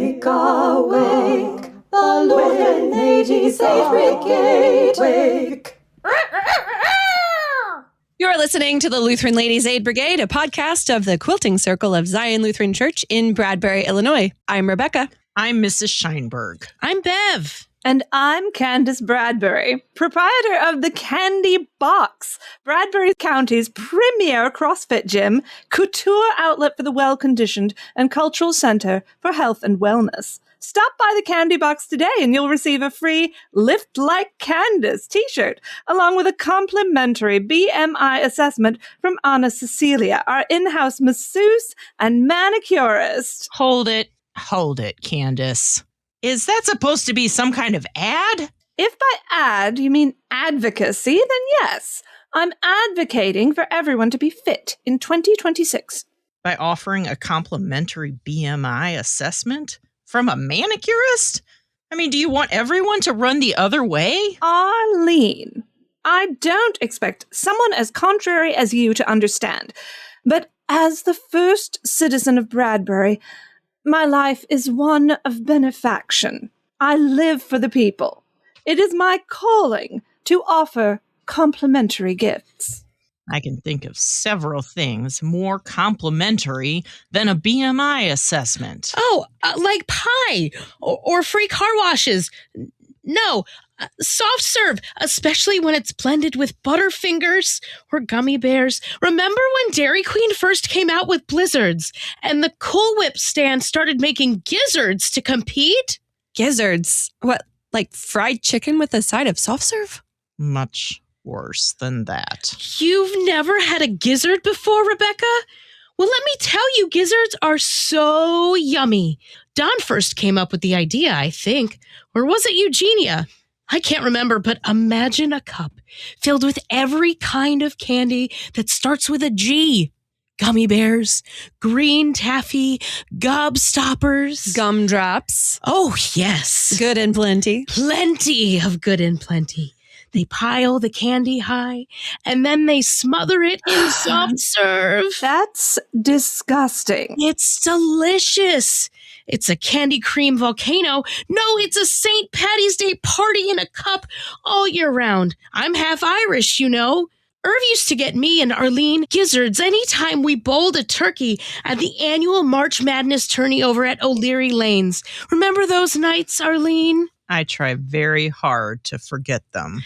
Awake, awake, the Lutheran Ladies Aid Brigade. Awake. You're listening to the Lutheran Ladies Aid Brigade, a podcast of the Quilting Circle of Zion Lutheran Church in Bradbury, Illinois. I'm Rebecca. I'm Mrs. Scheinberg. I'm Bev. And I'm Candice Bradbury, proprietor of the Candy Box, Bradbury County's premier CrossFit gym, couture outlet for the well-conditioned, and cultural center for health and wellness. Stop by the Candy Box today and you'll receive a free Lift Like Candice t-shirt, along with a complimentary BMI assessment from Anna Cecilia, our in-house masseuse and manicurist. Hold it, Candice. Is that supposed to be some kind of ad? If by ad you mean advocacy, then yes. I'm advocating for everyone to be fit in 2026. By offering a complimentary BMI assessment from a manicurist? I mean, do you want everyone to run the other way? Arlene, I don't expect someone as contrary as you to understand, but as the first citizen of Bradbury, my life is one of benefaction. I live for the people. It is my calling to offer complimentary gifts. I can think of several things more complimentary than a BMI assessment. Oh, like pie or free car washes. No, soft serve, especially when it's blended with Butterfingers or gummy bears. Remember when Dairy Queen first came out with Blizzards and the Cool Whip stand started making gizzards to compete? Gizzards? What, like fried chicken with a side of soft serve? Much worse than that. You've never had a gizzard before, Rebecca? Well, let me tell you, gizzards are so yummy. Don first came up with the idea, I think. Or was it Eugenia? I can't remember, but imagine a cup filled with every kind of candy that starts with a G. Gummy bears, green taffy, gobstoppers. Gumdrops. Oh, yes. Good and plenty. Plenty of good and plenty. They pile the candy high, and then they smother it in soft serve. That's disgusting. It's delicious. It's a candy cream volcano. No, it's a St. Patty's Day party in a cup all year round. I'm half Irish, you know. Irv used to get me and Arlene gizzards anytime we bowled a turkey at the annual March Madness tourney over at O'Leary Lanes. Remember those nights, Arlene? I try very hard to forget them.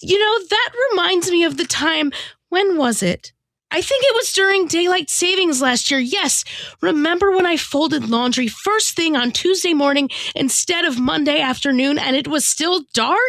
You know, that reminds me of the time, when was it? I think it was during daylight savings last year. Yes. Remember when I folded laundry first thing on Tuesday morning instead of Monday afternoon and it was still dark?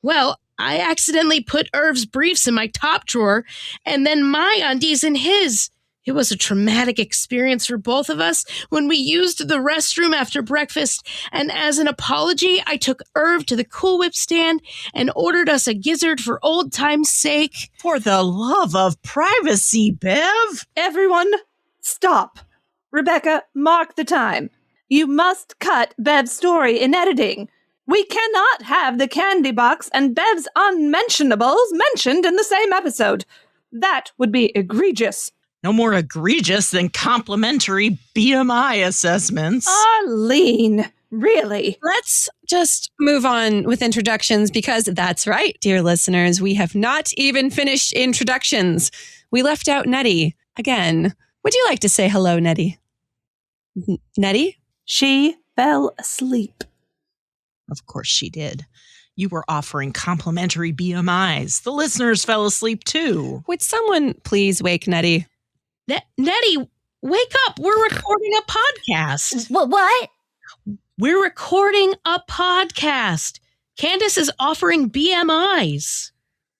Well, I accidentally put Irv's briefs in my top drawer and then my undies in his. It was a traumatic experience for both of us when we used the restroom after breakfast, and as an apology, I took Irv to the Cool Whip stand and ordered us a gizzard for old time's sake. For the love of privacy, Bev! Everyone, stop. Rebecca, mark the time. You must cut Bev's story in editing. We cannot have the Candy Box and Bev's unmentionables mentioned in the same episode. That would be egregious. No more egregious than complimentary BMI assessments. Arlene, really? Let's just move on with introductions because that's right, dear listeners. We have not even finished introductions. We left out Nettie. Again, would you like to say hello, Nettie? Nettie? She fell asleep. Of course she did. You were offering complimentary BMIs. The listeners fell asleep too. Would someone please wake Nettie? Nettie, wake up. We're recording a podcast. What? We're recording a podcast. Candice is offering BMIs.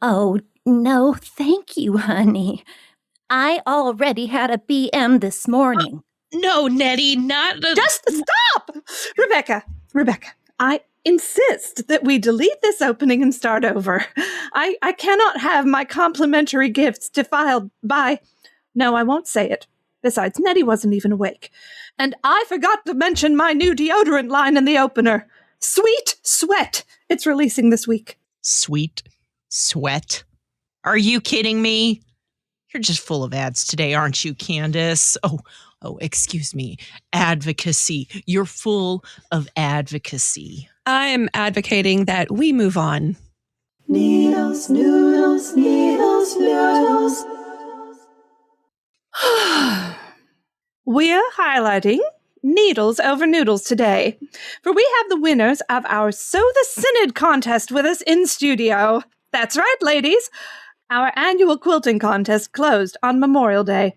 Oh, no, thank you, honey. I already had a BM this morning. No, Nettie, not a... Just stop! Rebecca, I insist that we delete this opening and start over. I cannot have my complimentary gifts defiled by... No, I won't say it. Besides, Nettie wasn't even awake. And I forgot to mention my new deodorant line in the opener. Sweet Sweat. It's releasing this week. Sweet Sweat? Are you kidding me? You're just full of ads today, aren't you, Candice? Oh, Oh, excuse me. Advocacy. You're full of advocacy. I'm advocating that we move on. Needles, noodles, needles, noodles. We're highlighting needles over noodles today, for we have the winners of our Sow the Synod contest with us in studio. That's right, ladies. Our annual quilting contest closed on Memorial Day,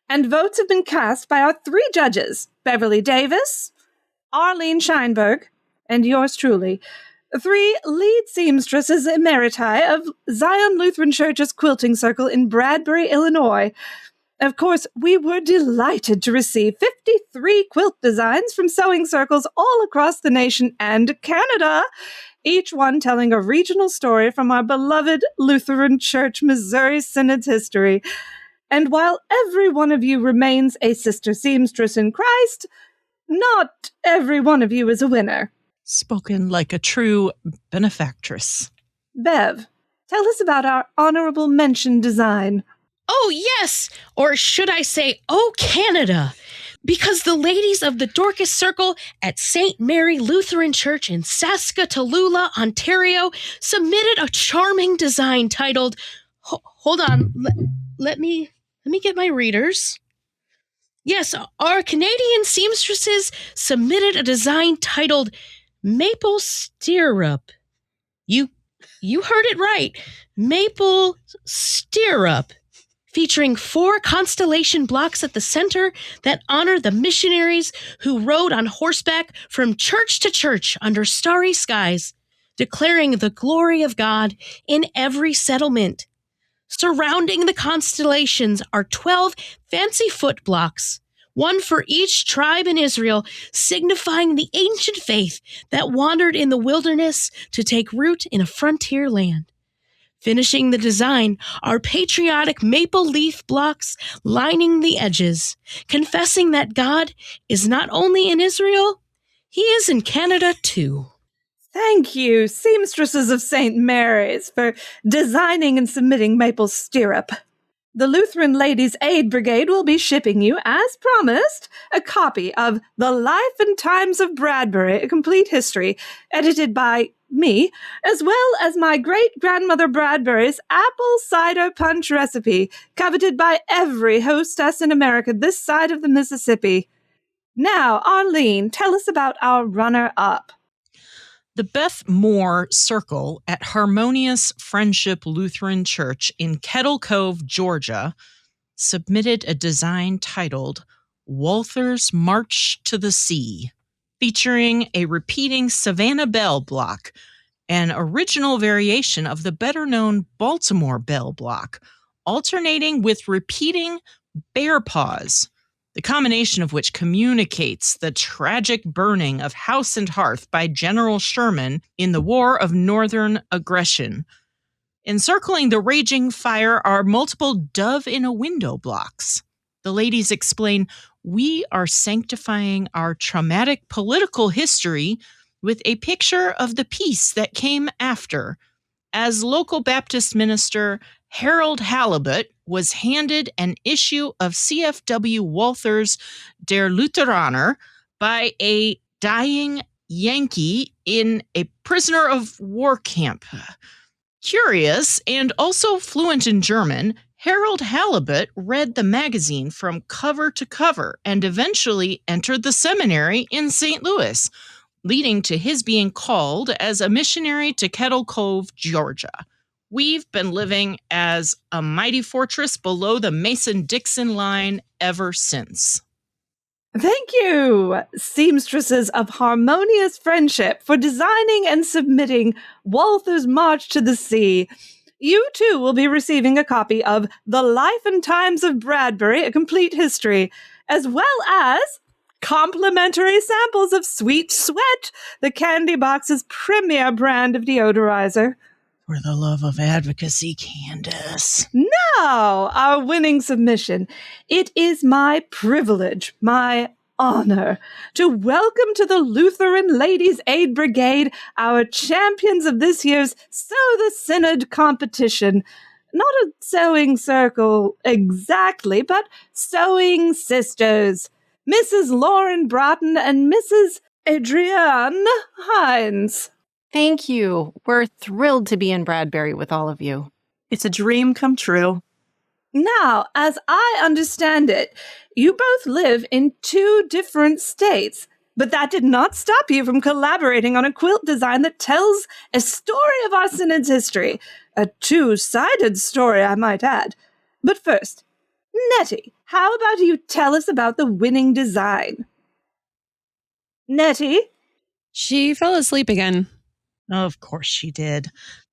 and votes have been cast by our 3 judges, Beverly Davis, Arlene Scheinberg, and yours truly, 3 lead seamstresses emeriti of Zion Lutheran Church's quilting circle in Bradbury, Illinois. Of course, we were delighted to receive 53 quilt designs from sewing circles all across the nation and Canada, each one telling a regional story from our beloved Lutheran Church Missouri Synod's history. And while every one of you remains a sister seamstress in Christ, not every one of you is a winner. Spoken like a true benefactress. Bev, tell us about our honorable mention design. Oh, yes! Or should I say, oh, Canada! Because the ladies of the Dorcas Circle at St. Mary Lutheran Church in Saskatchewan, Ontario, submitted a charming design titled, hold on, let me get my readers. Yes, our Canadian seamstresses submitted a design titled Maple Stirrup. You heard it right. Maple Stirrup. Featuring 4 constellation blocks at the center that honor the missionaries who rode on horseback from church to church under starry skies, declaring the glory of God in every settlement. Surrounding the constellations are 12 fancy foot blocks, one for each tribe in Israel, signifying the ancient faith that wandered in the wilderness to take root in a frontier land. Finishing the design are patriotic maple leaf blocks lining the edges, confessing that God is not only in Israel, he is in Canada too. Thank you, seamstresses of St. Mary's, for designing and submitting Maple Stirrup. The Lutheran Ladies Aid Brigade will be shipping you, as promised, a copy of The Life and Times of Bradbury, A Complete History, edited by me, as well as my great-grandmother Bradbury's apple cider punch recipe, coveted by every hostess in America this side of the Mississippi. Now, Arlene, tell us about our runner-up. The Beth Moore Circle at Harmonious Friendship Lutheran Church in Kettle Cove, Georgia, submitted a design titled Walther's March to the Sea, featuring a repeating Savannah Bell block, an original variation of the better-known Baltimore Bell block, alternating with repeating Bear Paws, the combination of which communicates the tragic burning of house and hearth by General Schuermann in the War of Northern Aggression. Encircling the raging fire are multiple dove-in-a-window blocks. The ladies explain, we are sanctifying our traumatic political history with a picture of the peace that came after, as local Baptist minister Harold Halibut was handed an issue of CFW Walther's Der Lutheraner by a dying Yankee in a prisoner of war camp. Curious and also fluent in German, Harold Halibut read the magazine from cover to cover and eventually entered the seminary in St. Louis, leading to his being called as a missionary to Kettle Cove, Georgia. We've been living as a mighty fortress below the Mason-Dixon line ever since. Thank you, seamstresses of Harmonious Friendship, for designing and submitting Walther's March to the Sea. You, too, will be receiving a copy of The Life and Times of Bradbury, A Complete History, as well as complimentary samples of Sweet Sweat, the Candy Box's premier brand of deodorizer. For the love of advocacy, Candice. Now, our winning submission. It is my privilege, my honor, to welcome to the Lutheran Ladies Aid Brigade our champions of this year's Sow the Synod competition. not a sewing circle exactly, but sewing sisters. Mrs. Lauren Braaten and Mrs. Adriane Heins. Thank you. We're thrilled to be in Bradbury with all of you. It's a dream come true. Now, as I understand it, you both live in 2 different states, but that did not stop you from collaborating on a quilt design that tells a story of our synod's history. A 2-sided story, I might add. But first, Nettie, how about you tell us about the winning design? Nettie? She fell asleep again. Of course she did.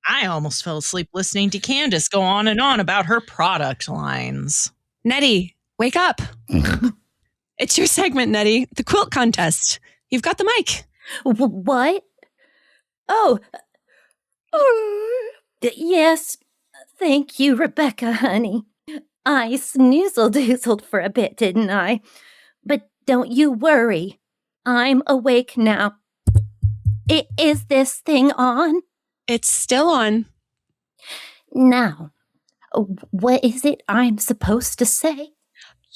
I almost fell asleep listening to Candice go on and on about her product lines. Nettie, wake up. It's your segment, Nettie. The quilt contest. You've got the mic. What? Oh. Yes. Thank you, Rebecca, honey. I snoozle-doozled for a bit, didn't I? But don't you worry. I'm awake now. Is this thing on? It's still on. Now, what is it I'm supposed to say?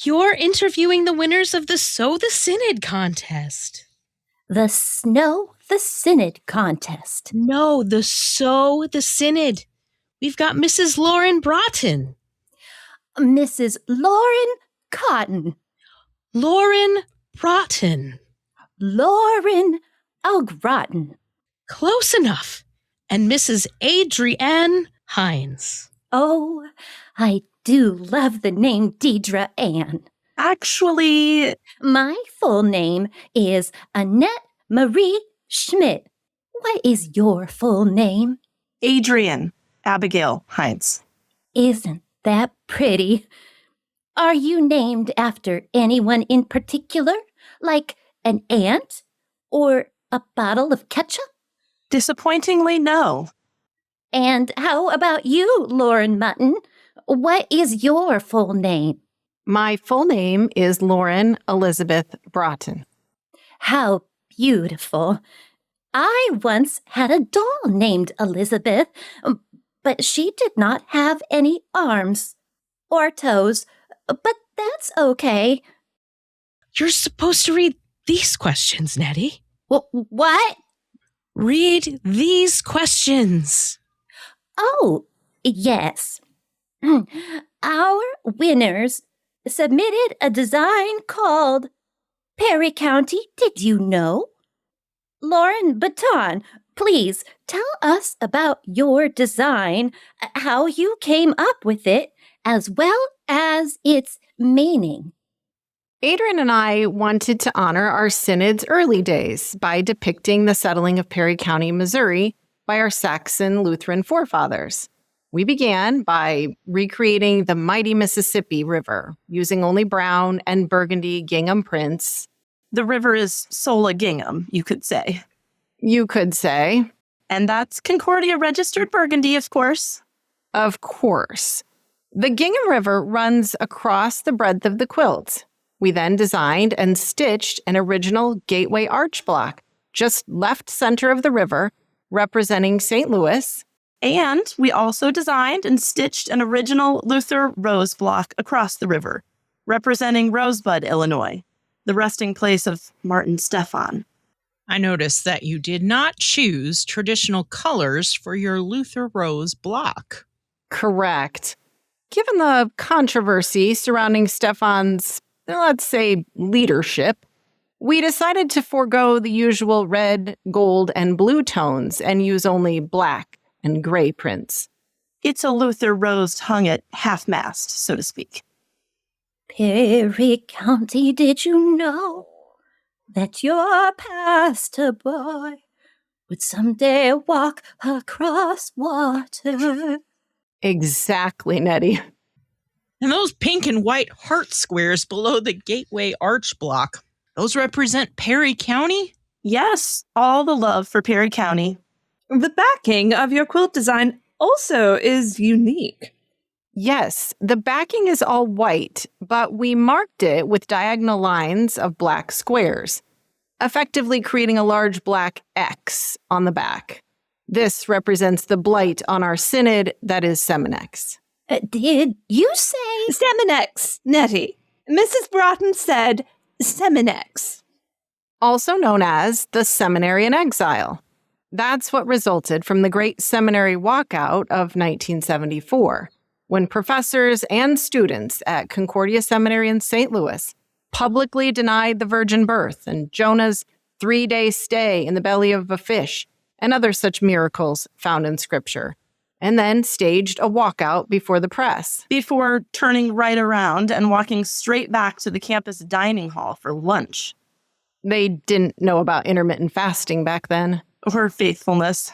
You're interviewing the winners of the Sow the Synod contest. The Snow the Synod contest. No, the Sow the Synod. We've got Mrs. Lauren Braaten. Mrs. Lauren Cotton. Lauren Braaten. Lauren Augraten. Close enough. And Mrs. Adriane Heins. Oh, I do love the name Deidre Ann. Actually, My full name is Annette Marie Schmidt. What is your full name? Adriane Abigail Heins. Isn't that pretty? Are you named after anyone in particular? Like an aunt? Or a bottle of ketchup? Disappointingly, no. And how about you, Lauren Mutton? What is your full name? My full name is Lauren Elizabeth Braaten. How beautiful. I once had a doll named Elizabeth, but she did not have any arms or toes. But that's okay. You're supposed to read these questions, Nettie. What? Read these questions. Oh, yes. Our winners submitted a design called Perry County, Did You Know? Lauren Baton, please tell us about your design, how you came up with it, as well as its meaning. Adrian and I wanted to honor our synod's early days by depicting the settling of Perry County, Missouri by our Saxon Lutheran forefathers. We began by recreating the mighty Mississippi River using only brown and burgundy gingham prints. The river is Sola Gingham, you could say. You could say. And that's Concordia registered burgundy, of course. Of course. The Gingham River runs across the breadth of the quilt. We then designed and stitched an original gateway arch block, just left center of the river, representing St. Louis. And we also designed and stitched an original Luther rose block across the river, representing Rosebud, Illinois, the resting place of Martin Stephan. I noticed that you did not choose traditional colors for your Luther rose block. Correct. Given the controversy surrounding Stephan's, let's say, leadership, we decided to forego the usual red, gold, and blue tones and use only black and gray prints. It's a Luther rose hung at half-mast, so to speak. Perry County, did you know that your pastor boy would someday walk across water? Exactly, Nettie. And those pink and white heart squares below the gateway arch block, those represent Perry County? Yes, all the love for Perry County. The backing of your quilt design also is unique. Yes, the backing is all white, but we marked it with diagonal lines of black squares, effectively creating a large black X on the back. This represents the blight on our synod that is Seminex. Did you say? Seminex, Nettie. Mrs. Braaten said Seminex. Also known as the Seminary in Exile. That's what resulted from the Great Seminary Walkout of 1974, when professors and students at Concordia Seminary in St. Louis publicly denied the virgin birth and Jonah's 3-day stay in the belly of a fish and other such miracles found in Scripture, and then staged a walkout before the press. Before turning right around and walking straight back to the campus dining hall for lunch. They didn't know about intermittent fasting back then. Or faithfulness.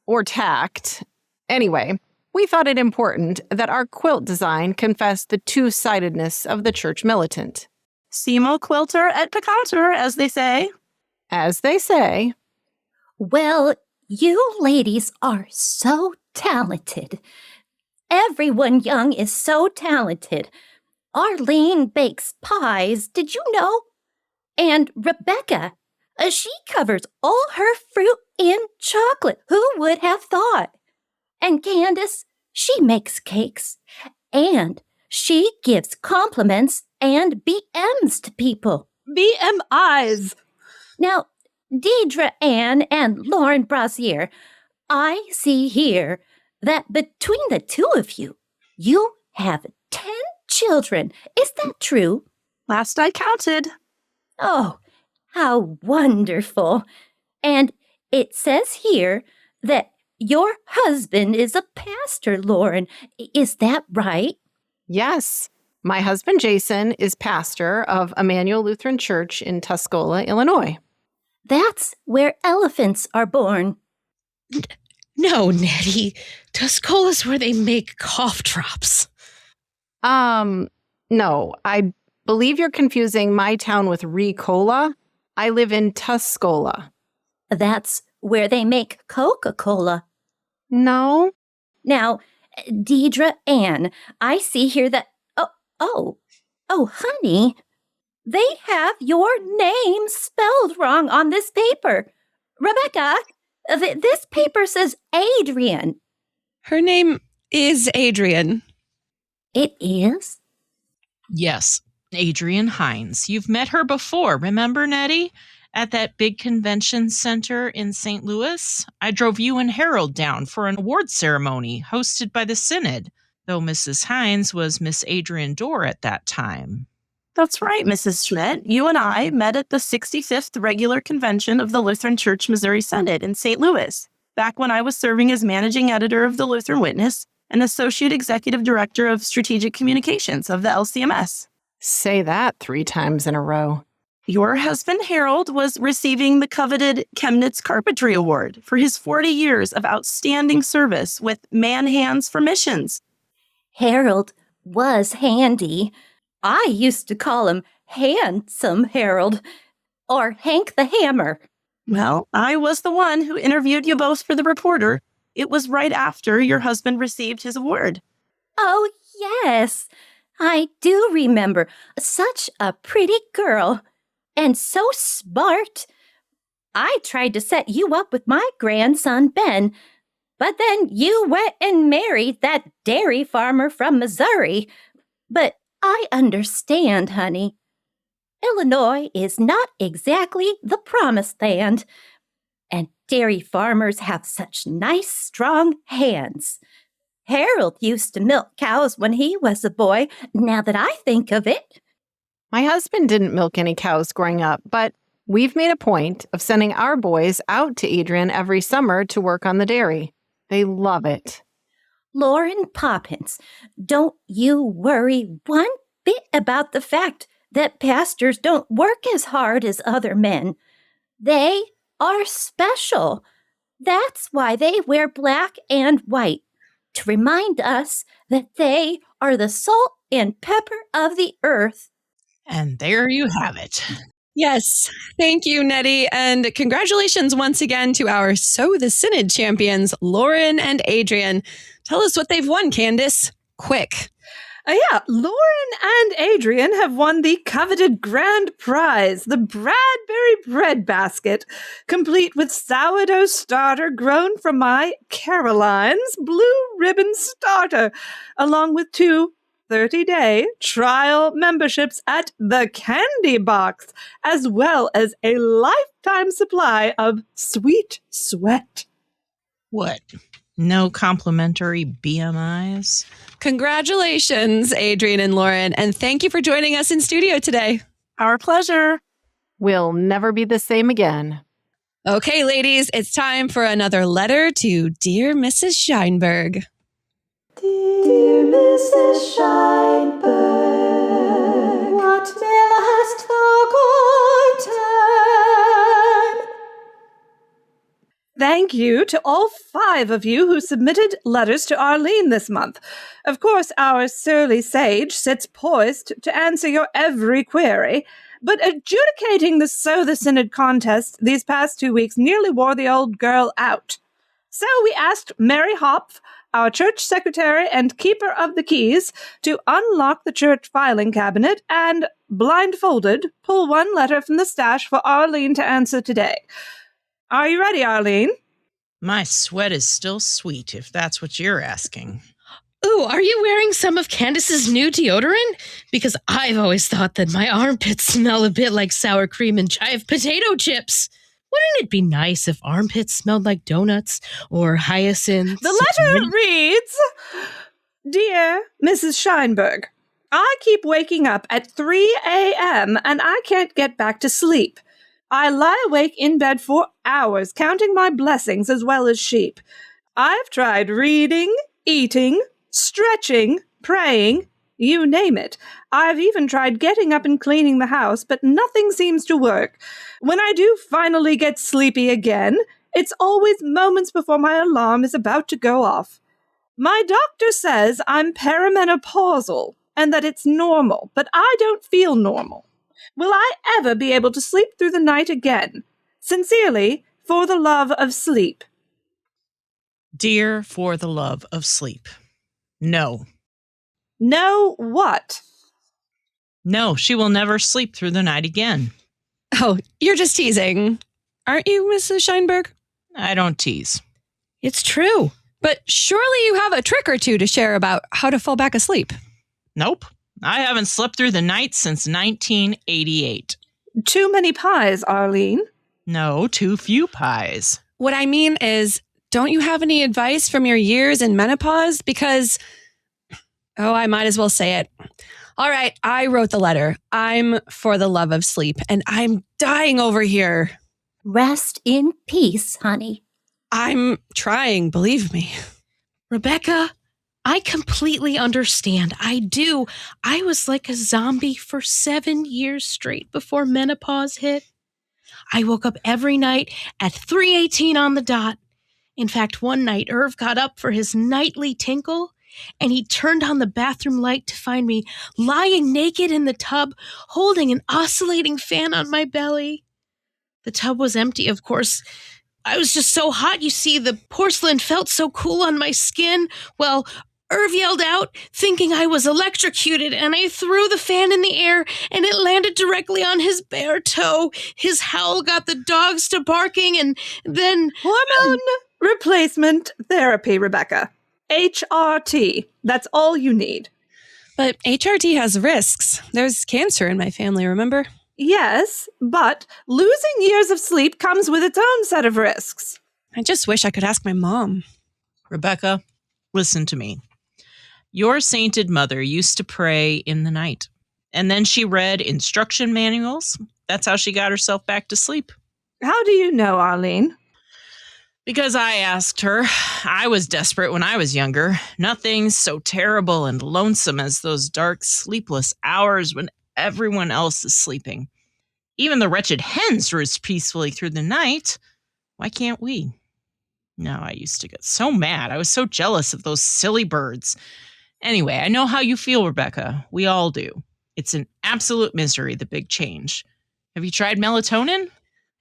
Or tact. Anyway, we thought it important that our quilt design confess the two-sidedness of the church militant. Simo quilter et peccator, as they say. As they say. Well, you ladies are so talented. Everyone young is so talented. Arlene bakes pies, did you know? And Rebecca, she covers all her fruit in chocolate. Who would have thought? And Candice, she makes cakes. And she gives compliments and BMs to people. BMIs. Now, Deidre Ann and Lauren Brazier, I see here that between the two of you, you have 10 children. Is that true? Last I counted. Oh, how wonderful. And it says here that your husband is a pastor, Lauren. Is that right? Yes. My husband, Jason, is pastor of Emmanuel Lutheran Church in Tuscola, Illinois. That's where elephants are born. No, Nettie. Tuscola's where they make cough drops. No, I believe you're confusing my town with Ricola. I live in Tuscola. That's where they make Coca-Cola. No. Now, Deidre Ann, I see here that, oh, honey, they have your name spelled wrong on this paper. Rebecca, this paper says Adriane. Her name is Adriane. It is? Yes, Adriane Heins. You've met her before, remember, Nettie? At that big convention center in St. Louis? I drove you and Harold down for an award ceremony hosted by the Synod, though Mrs. Heins was Miss Adriane Dorr at that time. That's right, Mrs. Schmidt. You and I met at the 65th regular convention of the Lutheran Church Missouri Synod in St. Louis, back when I was serving as managing editor of the Lutheran Witness and associate executive director of strategic communications of the LCMS. Say that 3 times in a row. Your husband, Harold, was receiving the coveted Chemnitz Carpentry Award for his 40 years of outstanding service with Man Hands for Missions. Harold was handy. I used to call him Handsome Harold, or Hank the Hammer. Well, I was the one who interviewed you both for the Reporter. It was right after your husband received his award. Oh, yes. I do remember. Such a pretty girl. And so smart. I tried to set you up with my grandson, Ben, but then you went and married that dairy farmer from Missouri. But I understand, honey. Illinois is not exactly the promised land, and dairy farmers have such nice, strong hands. Harold used to milk cows when he was a boy, now that I think of it. My husband didn't milk any cows growing up, but we've made a point of sending our boys out to Adriane every summer to work on the dairy. They love it. Lauren Poppins, don't you worry one bit about the fact that pastors don't work as hard as other men. They are special. That's why they wear black and white, to remind us that they are the salt and pepper of the earth. And there you have it. Yes. Thank you, Nettie. And congratulations once again to our So the Synod champions, Lauren and Adriane. Tell us what they've won, Candice. Quick. Lauren and Adriane have won the coveted grand prize, the Bradbury bread basket, complete with sourdough starter grown from my Caroline's blue ribbon starter, along with 2 30-day trial memberships at the Candy Box, as well as a lifetime supply of sweet sweat. What? No complimentary BMIs? Congratulations, Adriane and Lauren, and thank you for joining us in studio today. Our pleasure. We'll never be the same again. Okay, ladies, it's time for another letter to Dear Mrs. Scheinberg. Dear Mrs. Scheinberg, what mail hast thou gotten? Thank you to all 5 of you who submitted letters to Arlene this month. Of course, our surly sage sits poised to answer your every query, but adjudicating the Sow the Synod contest these past 2 weeks nearly wore the old girl out. So we asked Mary Hopf, our church secretary and keeper of the keys, to unlock the church filing cabinet and, blindfolded, pull one letter from the stash for Arlene to answer today. Are you ready, Arlene? My sweat is still sweet, if that's what you're asking. Ooh, are you wearing some of Candice's new deodorant? Because I've always thought that my armpits smell a bit like sour cream and chive potato chips. Wouldn't it be nice if armpits smelled like donuts or hyacinths? The letter reads, Dear Mrs. Scheinberg, I keep waking up at 3 a.m. and I can't get back to sleep. I lie awake in bed for hours, counting my blessings as well as sheep. I've tried reading, eating, stretching, praying, you name it. I've even tried getting up and cleaning the house, but nothing seems to work. When I do finally get sleepy again, it's always moments before my alarm is about to go off. My doctor says I'm perimenopausal and that it's normal, but I don't feel normal. Will I ever be able to sleep through the night again? Sincerely, for the love of sleep. Dear, for the love of sleep. No. No what? No, she will never sleep through the night again. Oh, you're just teasing. Aren't you, Mrs. Scheinberg? I don't tease. It's true. But surely you have a trick or two to share about how to fall back asleep. Nope. I haven't slept through the night since 1988. Too many pies, Arlene. No, too few pies. What I mean is, don't you have any advice from your years in menopause? Because, I might as well say it. All right, I wrote the letter. I'm for the love of sleep, and I'm dying over here. Rest in peace, honey. I'm trying, believe me. Rebecca, I completely understand. I do. I was like a zombie for 7 years straight before menopause hit. I woke up every night at 3:18 on the dot. In fact, one night, Irv got up for his nightly tinkle, and he turned on the bathroom light to find me lying naked in the tub, holding an oscillating fan on my belly. The tub was empty, of course. I was just so hot, you see, the porcelain felt so cool on my skin. Well, Irv yelled out, thinking I was electrocuted, and I threw the fan in the air, and it landed directly on his bare toe. His howl got the dogs to barking, and then... Hormone replacement therapy, Rebecca. HRT. That's all you need. But HRT has risks. There's cancer in my family, remember? Yes, but losing years of sleep comes with its own set of risks. I just wish I could ask my mom. Rebecca, listen to me. Your sainted mother used to pray in the night, and then she read instruction manuals. That's how she got herself back to sleep. How do you know, Arlene? Because I asked her. I was desperate when I was younger. Nothing's so terrible and lonesome as those dark, sleepless hours when everyone else is sleeping. Even the wretched hens roost peacefully through the night. Why can't we? No, I used to get so mad. I was so jealous of those silly birds. Anyway, I know how you feel, Rebecca. We all do. It's an absolute misery, the big change. Have you tried melatonin?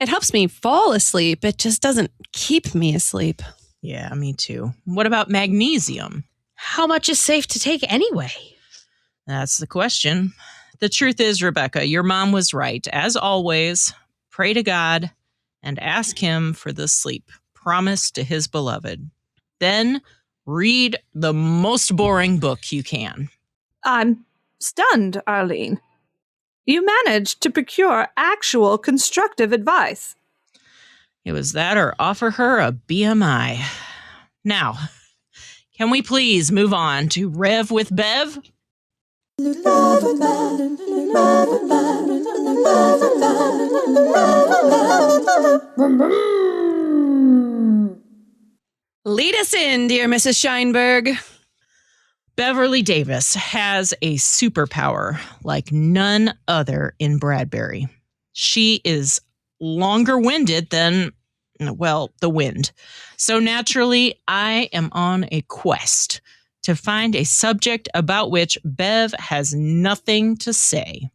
It helps me fall asleep. It just doesn't keep me asleep. Yeah, me too. What about magnesium? How much is safe to take anyway? That's the question. The truth is, Rebecca, your mom was right. As always, pray to God and ask him for the sleep promised to his beloved. Then read the most boring book you can. I'm stunned, Arlene. You managed to procure actual constructive advice. It was that or offer her a BMI. Now, can we please move on to Rev with Bev? Lead us in, dear Mrs. Scheinberg. Beverly Davis has a superpower like none other in Bradbury. She is longer-winded than, well, the wind. So naturally, I am on a quest to find a subject about which Bev has nothing to say.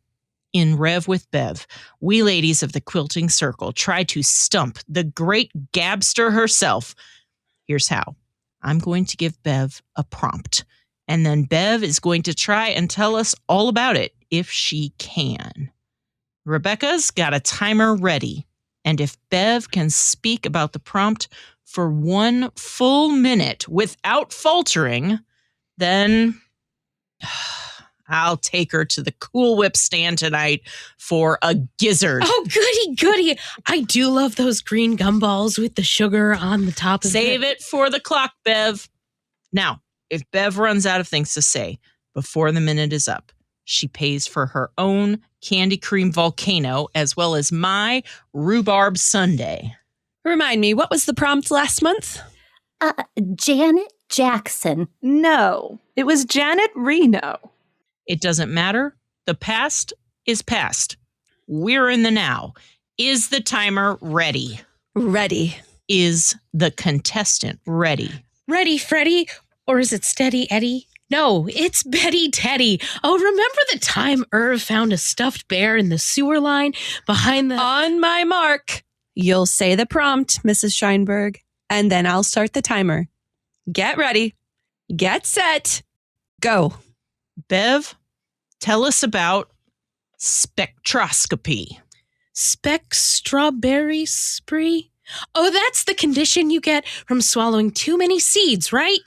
In Rev with Bev, we ladies of the Quilting Circle try to stump the great gabster herself. Here's how. I'm going to give Bev a prompt, and then Bev is going to try and tell us all about it if she can. Rebecca's got a timer ready, and if Bev can speak about the prompt for 1 full minute without faltering, then I'll take her to the Cool Whip stand tonight for a gizzard. Oh, goody, goody. I do love those green gumballs with the sugar on the top of Save it for the clock, Bev. Now, if Bev runs out of things to say before the minute is up, she pays for her own candy cream volcano as well as my rhubarb sundae. Remind me, what was the prompt last month? Janet Jackson. No, it was Janet Reno. It doesn't matter. The past is past. We're in the now. Is the timer ready? Ready. Is the contestant ready? Ready, Freddie? Or is it Steady Eddie? No, it's Betty Teddy. Oh, remember the time Irv found a stuffed bear in the sewer line behind the... On my mark. You'll say the prompt, Mrs. Scheinberg, and then I'll start the timer. Get ready. Get set. Go. Bev, tell us about spectroscopy. Strawberry spree? Oh, that's the condition you get from swallowing too many seeds, right?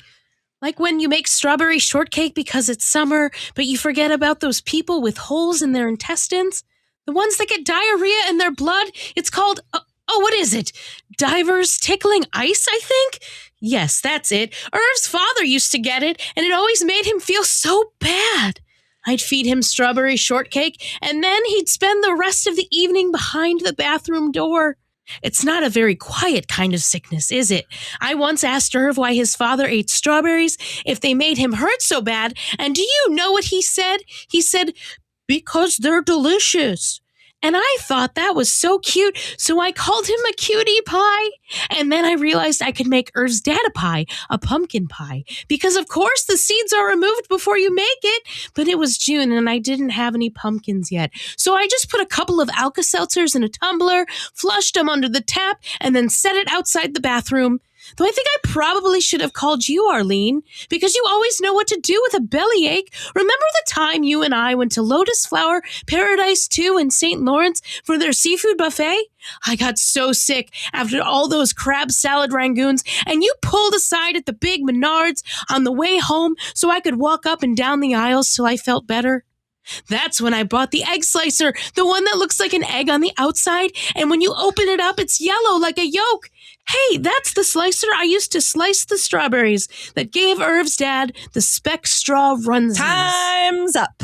Like when you make strawberry shortcake because it's summer, but you forget about those people with holes in their intestines? The ones that get diarrhea in their blood? It's called, what is it? Divers tickling ice, I think? Yes, that's it. Irv's father used to get it, and it always made him feel so bad. I'd feed him strawberry shortcake, and then he'd spend the rest of the evening behind the bathroom door. It's not a very quiet kind of sickness, is it? I once asked Irv why his father ate strawberries if they made him hurt so bad, and do you know what he said? He said, because they're delicious. And I thought that was so cute, so I called him a cutie pie. And then I realized I could make Irv's dad a pie, a pumpkin pie, because of course the seeds are removed before you make it. But it was June and I didn't have any pumpkins yet. So I just put a couple of Alka-Seltzers in a tumbler, flushed them under the tap, and then set it outside the bathroom. Though I think I probably should have called you, Arlene, because you always know what to do with a bellyache. Remember the time you and I went to Lotus Flower Paradise 2 in St. Lawrence for their seafood buffet? I got so sick after all those crab salad rangoons, and you pulled aside at the big Menards on the way home so I could walk up and down the aisles till I felt better. That's when I bought the egg slicer, the one that looks like an egg on the outside, and when you open it up, it's yellow like a yolk. Hey, that's the slicer I used to slice the strawberries that gave Irv's dad the speck straw runsies. Time's up.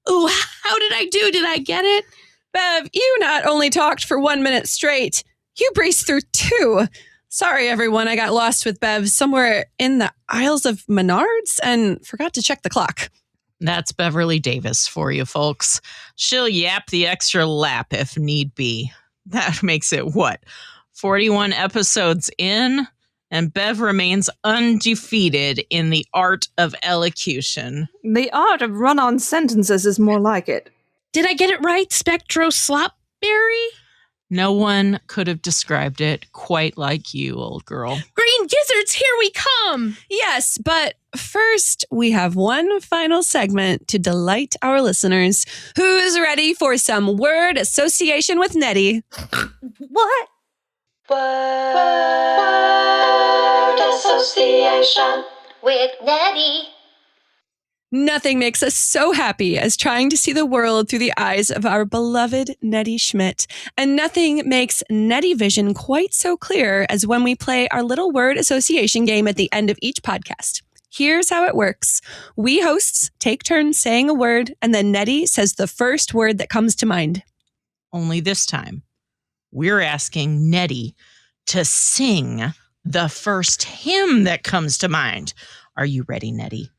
Ooh, how did I do? Did I get it? Bev, you not only talked for 1 minute straight, you breezed through 2. Sorry, everyone, I got lost with Bev somewhere in the aisles of Menards and forgot to check the clock. That's Beverly Davis for you, folks. She'll yap the extra lap if need be. That makes it, 41 episodes in? And Bev remains undefeated in the art of elocution. The art of run-on sentences is more like it. Did I get it right, Spectro Slopberry? No one could have described it quite like you, old girl. Green gizzards, here we come! Yes, but first, we have one final segment to delight our listeners. Who's ready for some word association with Nettie? What? Word association with Nettie. Nothing makes us so happy as trying to see the world through the eyes of our beloved Nettie Schmidt. And nothing makes Nettie vision quite so clear as when we play our little word association game at the end of each podcast. Here's how it works. We hosts take turns saying a word, and then Nettie says the first word that comes to mind. Only this time, we're asking Nettie to sing the first hymn that comes to mind. Are you ready, Nettie?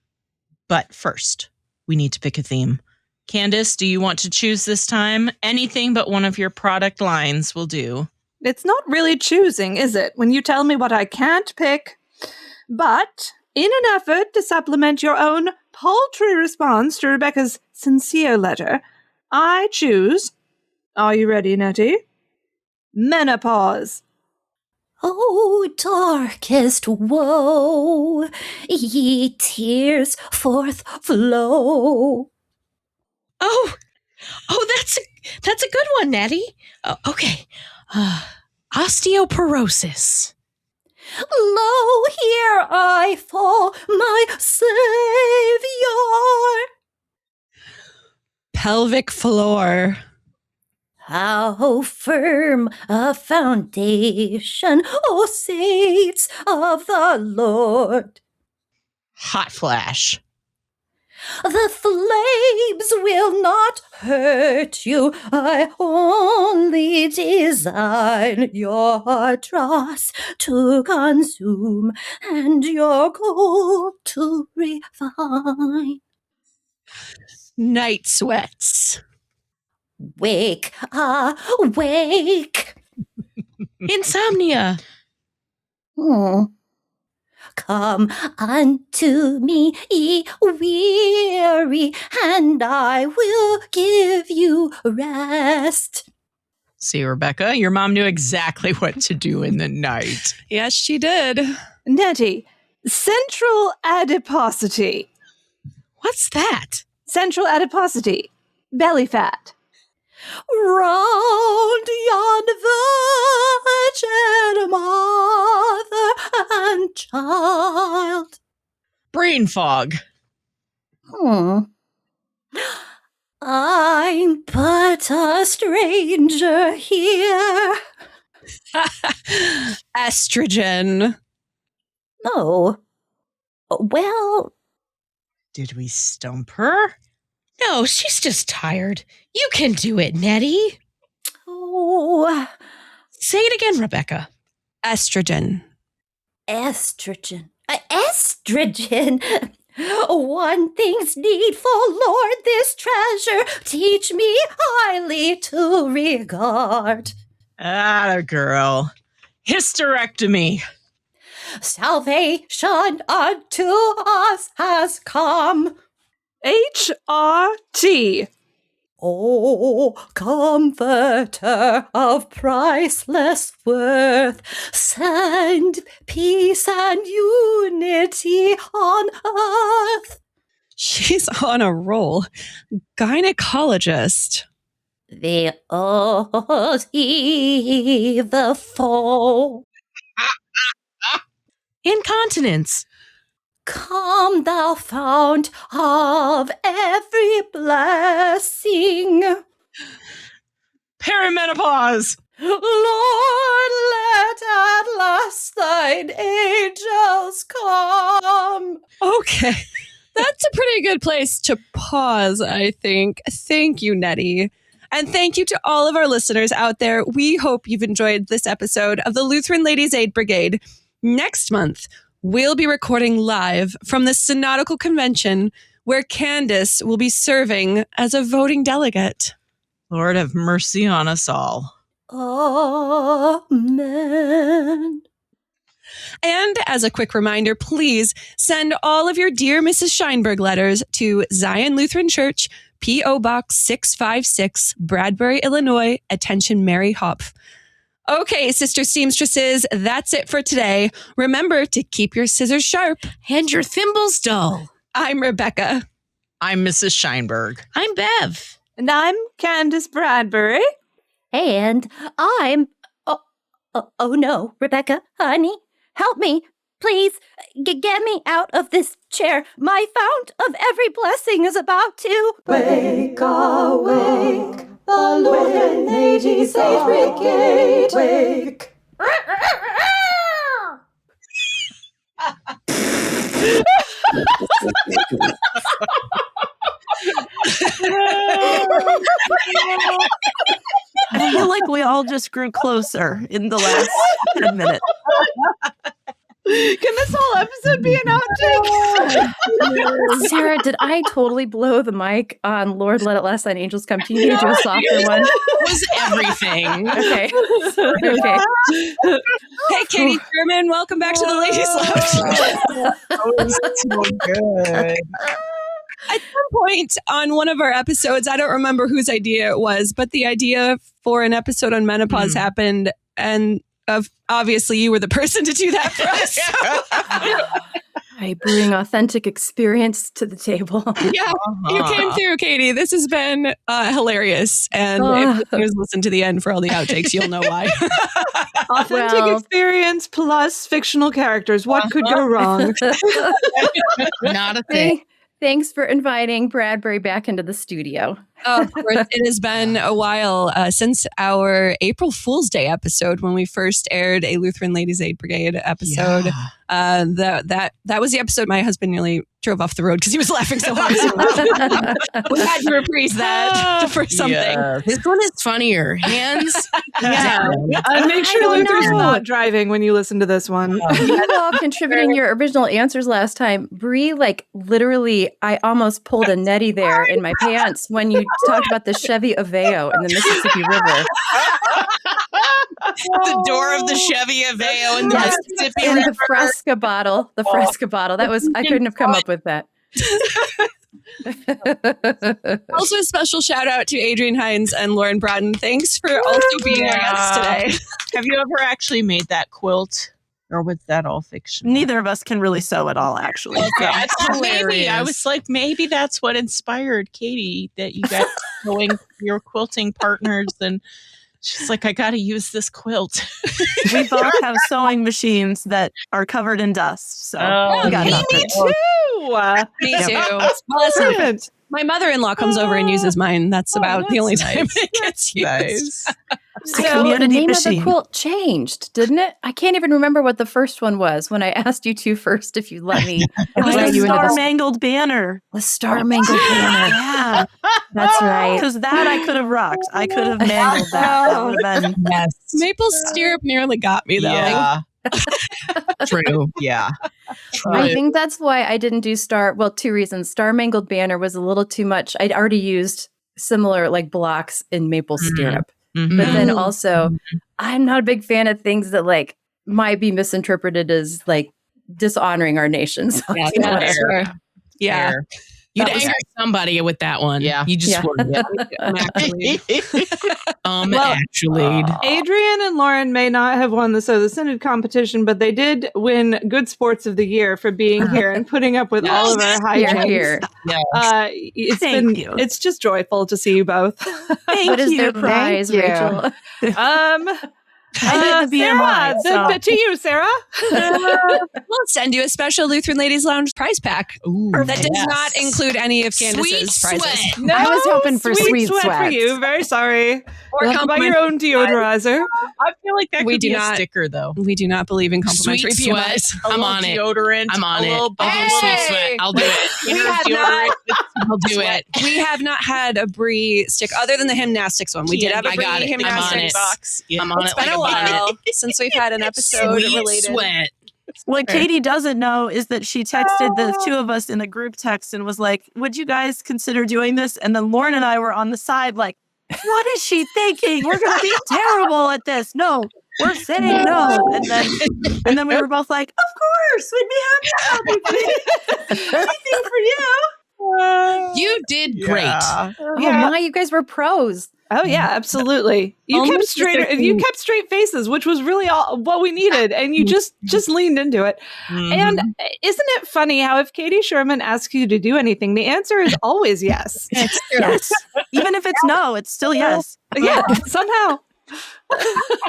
But first, we need to pick a theme. Candice, do you want to choose this time? Anything but one of your product lines will do. It's not really choosing, is it, when you tell me what I can't pick? But in an effort to supplement your own paltry response to Rebecca's sincere letter, I choose, are you ready, Nettie? Menopause. Oh, darkest woe, ye tears forth flow. Oh, that's a good one, Nettie. Okay. Osteoporosis. Lo, here I fall, my Savior. Pelvic floor. How firm a foundation, O saints of the Lord. Hot flash. The flames will not hurt you. I only design your dross to consume and your gold to refine. Night sweats. Wake, wake. Insomnia. Come unto me, ye weary, and I will give you rest. See, Rebecca, your mom knew exactly what to do in the night. Yes, she did. Nettie, central adiposity. What's that? Central adiposity. Belly fat. Round yon virgin mother and child. Brain fog. I'm but a stranger here. Estrogen. Oh, well, Did we stump her? No, she's just tired. You can do it, Nettie. oh, Say it again, Rebecca. Estrogen. estrogen. Estrogen. One thing's needful, Lord, this treasure. Teach me highly to regard. Atta girl. Hysterectomy. Salvation unto us has come. HRT. O comforter of priceless worth, send peace and unity on earth. She's on a roll. Gynecologist. The old Eve, the foe. Incontinence. Come, thou fount of every blessing. Perimenopause. Lord, let at last thine angels come. Okay. That's a pretty good place to pause, I think. Thank you, Nettie. And thank you to all of our listeners out there. We hope you've enjoyed this episode of the Lutheran Ladies Aid Brigade. Next month, we'll be recording live from the Synodical Convention where Candice will be serving as a voting delegate. Lord have mercy on us all. Amen. And as a quick reminder, please send all of your Dear Mrs. Scheinberg letters to Zion Lutheran Church, P.O. Box 656, Bradbury, Illinois. Attention, Mary Hopf. Okay, Sister Seamstresses, that's it for today. Remember to keep your scissors sharp. And your thimbles dull. I'm Rebecca. I'm Mrs. Scheinberg. I'm Bev. And I'm Candice Bradbury. And I'm... Oh no, Rebecca, honey, help me. Please, get me out of this chair. My fount of every blessing is about to... Wake, awake, the Lutheran Ladies Aid Brigade. Wake. I feel like we all just grew closer in the last 10 minutes. Can this whole episode be an outtake? Sarah, did I totally blow the mic on Lord Let It Last Thine Angels Come? Can you do a softer one? It was everything. Okay. Okay. Hey, Katie Schuermann, welcome back to the Ladies Lounge. That was so good. At some point on one of our episodes, I don't remember whose idea it was, but the idea for an episode on menopause happened, and obviously you were the person to do that for us. I bring authentic experience to the table. Yeah, you came through, Katie. This has been hilarious. And if listeners listen to the end for all the outtakes, you'll know why. Authentic experience plus fictional characters. What could go wrong? Not a thing. Thanks for inviting Bradbury back into the studio. Oh, of course, it has been a while since our April Fool's Day episode when we first aired a Lutheran Ladies Aid Brigade episode. Yeah. That was the episode my husband nearly drove off the road because he was laughing so hard. We had to reprise that for something. Yeah. This one is funnier. Hands. Yeah. Make sure Luther's not driving when you listen to this one. You all contributing your original answers last time. Bree, literally, I almost pulled a Nettie there in my pants when you talked about the Chevy Aveo in the Mississippi River. The door of the Chevy Aveo in the Mississippi And River. the Fresca bottle. The Fresca bottle. That was, I couldn't have come up with that. Also, a special shout out to Adriane, Heins, and Lauren Braaten. Thanks for also being our guests today. Have you ever actually made that quilt? Or was that all fiction? Neither of us can really sew at all, actually. So. That's maybe. hilarious. I was like, maybe that's what inspired Katie, that you guys going your quilting partners, and she's like, I got to use this quilt. We both have sewing machines that are covered in dust. So we got nothing. Me too. Listen, my mother-in-law comes over and uses mine. That's about the only time it gets used. Nice. So community the name of machine. the quilt changed, didn't it? I can't even remember what the first one was when I asked you two first if you'd let me. It was let the you into Star this- Mangled Banner. The Star Mangled Banner. Yeah. That's right. Because that I could have rocked. I could have mangled that. That would have been. Yes. Maple syrup nearly got me, though. Yeah. True. Yeah. I think that's why I didn't do two reasons. Star Mangled Banner was a little too much. I'd already used similar blocks in maple syrup. Mhm. But then also, I'm not a big fan of things that might be misinterpreted as dishonoring our nation. So Yeah, I didn't want to- sure. Yeah. Fair. You'd That was- anger somebody with that one. Yeah. You just Yeah. would. Actually. Actually. Adriane and Lauren may not have won the Sow the Synod competition, but they did win Good Sports of the Year for being here and putting up with all of our Here, hijinks. here. Thank you. It's just joyful to see you both. Thank What is you. their prize, Thank you. Rachel? I did the BMI. Sarah, to you, Sarah. We'll send you a special Lutheran Ladies Lounge prize pack Ooh, that does not include any of Candice's Sweet prizes. sweat. No, I was hoping for sweet sweat for sweats. you. Very sorry. Or You'll have to buy your own deodorizer. I feel like that We could do be not- a sticker, though. We do not believe in complimentary Sweet sweat. BMIs. A I'm little on it. deodorant. I'm on a it. little I'll do sweet sweat. I'll do it. We Inner have deodorant. I'll do it. We have not had a Brie stick other than the gymnastics one. We did have a I Brie got it. I'm on gymnastics it. box. Yeah. I'm on It's it been like a a bunny. while since we've had an episode Sweet related. sweat. What Katie doesn't know is that she texted the two of us in a group text and was like, would you guys consider doing this? And then Lauren and I were on the side like, what is she thinking? We're going to be terrible at this. No, we're saying no. And then we were both like, of course, we'd be happy to help you. Anything for you. You did great. Yeah. Oh my, you guys were pros. Oh yeah, absolutely. You kept straight faces, which was really all what we needed, and you just leaned into it. Mhm. And isn't it funny how if Katie Schuermann asks you to do anything, the answer is always yes. Yes. Even if it's no, it's still yes. Yeah, somehow.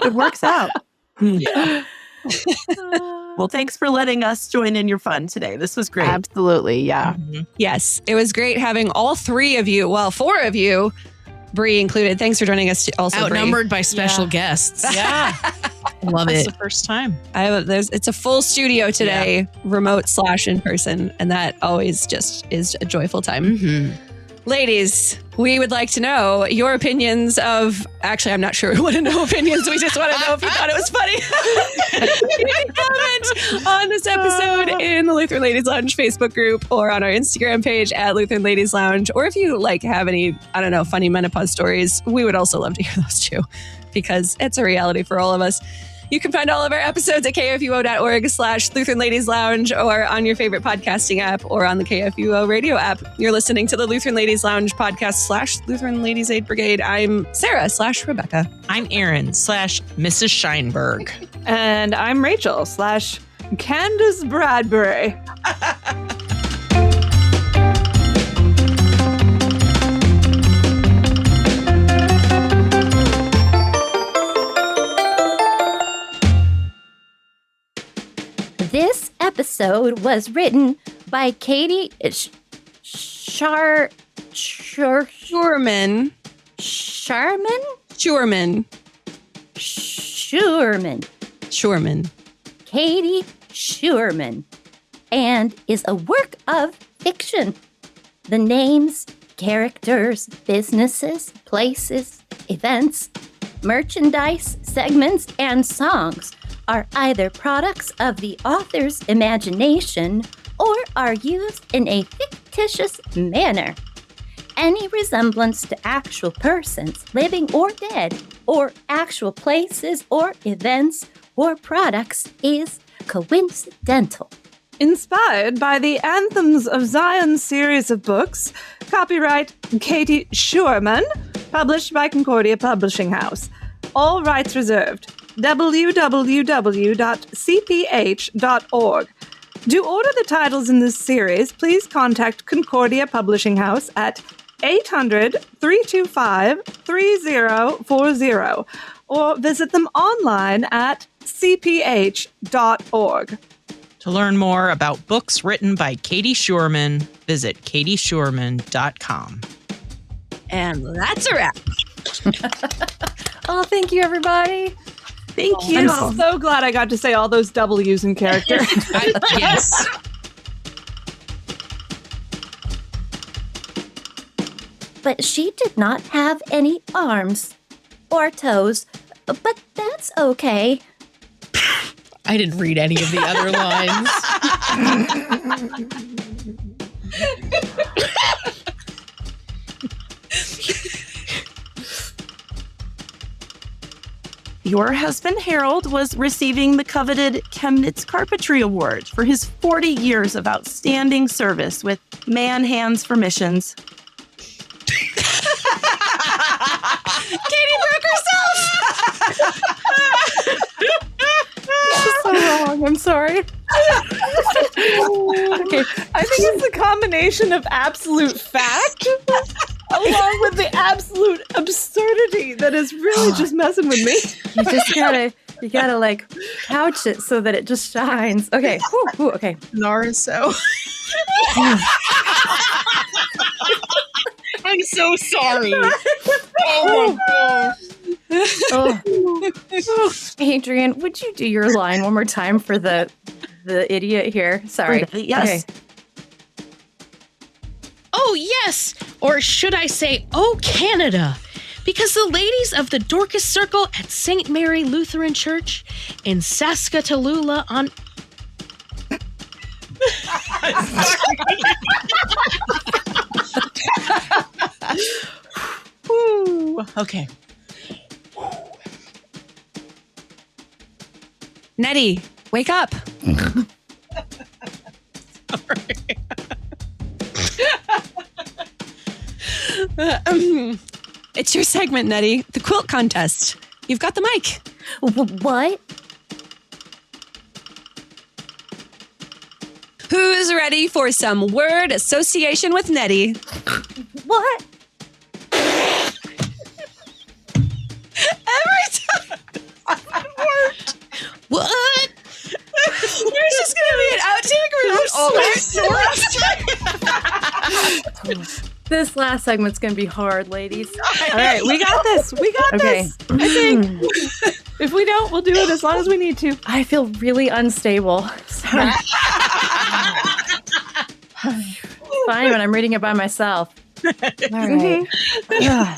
It works out. Yeah. Well, thanks for letting us join in your fun today. This was great. Absolutely, yeah. Mhm. Yes, it was great having all three of you. Well, four of you, Bree included. Thanks for joining us also, Bree. Outnumbered by special guests. Yeah. Love That's it. the first time. It's a full studio today, remote / in person, and that always just is a joyful time. Mm-hmm. Ladies, we would like to know your opinions of. Actually, I'm not sure we want to know opinions. We just want to know if you thought it was funny. You can comment on this episode in the Lutheran Ladies Lounge Facebook group or on our Instagram page at Lutheran Ladies Lounge. Or if you have any, funny menopause stories, we would also love to hear those too, because it's a reality for all of us. You can find all of our episodes at kfuo.org/Lutheran Ladies Lounge or on your favorite podcasting app or on the KFUO radio app. You're listening to the Lutheran Ladies Lounge podcast / Lutheran Ladies Aid Brigade. I'm Sarah / Rebecca. I'm Erin / Mrs. Scheinberg. And I'm Rachel / Candice Bradbury. This episode was written by Katie Schuermann. Katie Schuermann, and is a work of fiction. The names, characters, businesses, places, events, merchandise, segments, and songs are either products of the author's imagination or are used in a fictitious manner. Any resemblance to actual persons, living or dead, or actual places or events or products is coincidental. Inspired by the Anthems of Zion series of books, copyright Katie Schuermann, published by Concordia Publishing House. All rights reserved. www.cph.org. To order the titles in this series, please contact Concordia Publishing House at 800-325-3040 or visit them online at cph.org. To learn more about books written by Katie Schuermann, visit katieschuermann.com. And that's a wrap. Oh, thank you, everybody. Thank you. I'm so glad I got to say all those W's in character. Yes. But she did not have any arms or toes, but that's okay. I didn't read any of the other lines. Your husband, Harold, was receiving the coveted Chemnitz Carpentry Award for his 40 years of outstanding service with Man Hands for Missions. Katie broke herself. So wrong. I'm sorry. Okay, I think it's the combination of absolute fact along with the absolute absurdity that is really just messing with me. You gotta like couch it so that it just shines. Okay. Whew, okay. Naraso. I'm so sorry. Oh my gosh. Oh. Adriane, would you do your line one more time for the idiot here? Sorry. Yes. Okay. Oh, yes! Or should I say, oh, Canada? Because the ladies of the Dorcas Circle at St. Mary Lutheran Church in Saskatchewan on... Woo. Okay. Nettie, wake up. It's your segment, Nettie. The quilt contest. You've got the mic. What? Who's ready for some word association with Nettie? What? Every time it worked. What? There's just going to be an outtake where This last segment's going to be hard, ladies. All right, we got this. We got this. I think. If we don't, we'll do it as long as we need to. I feel really unstable. Sorry. Fine when I'm reading it by myself. All right. Yeah.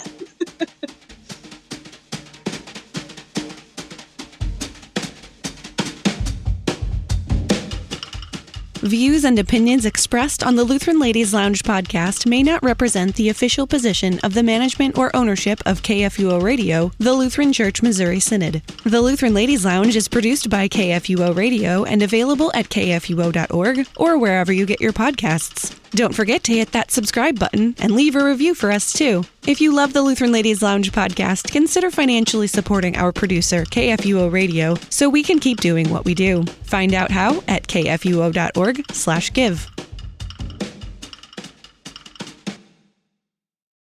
Views and opinions expressed on the Lutheran Ladies Lounge podcast may not represent the official position of the management or ownership of KFUO Radio, the Lutheran Church Missouri Synod. The Lutheran Ladies Lounge is produced by KFUO Radio and available at kfuo.org or wherever you get your podcasts. Don't forget to hit that subscribe button and leave a review for us too. If you love the Lutheran Ladies Lounge podcast, consider financially supporting our producer, KFUO Radio, so we can keep doing what we do. Find out how at kfuo.org/give.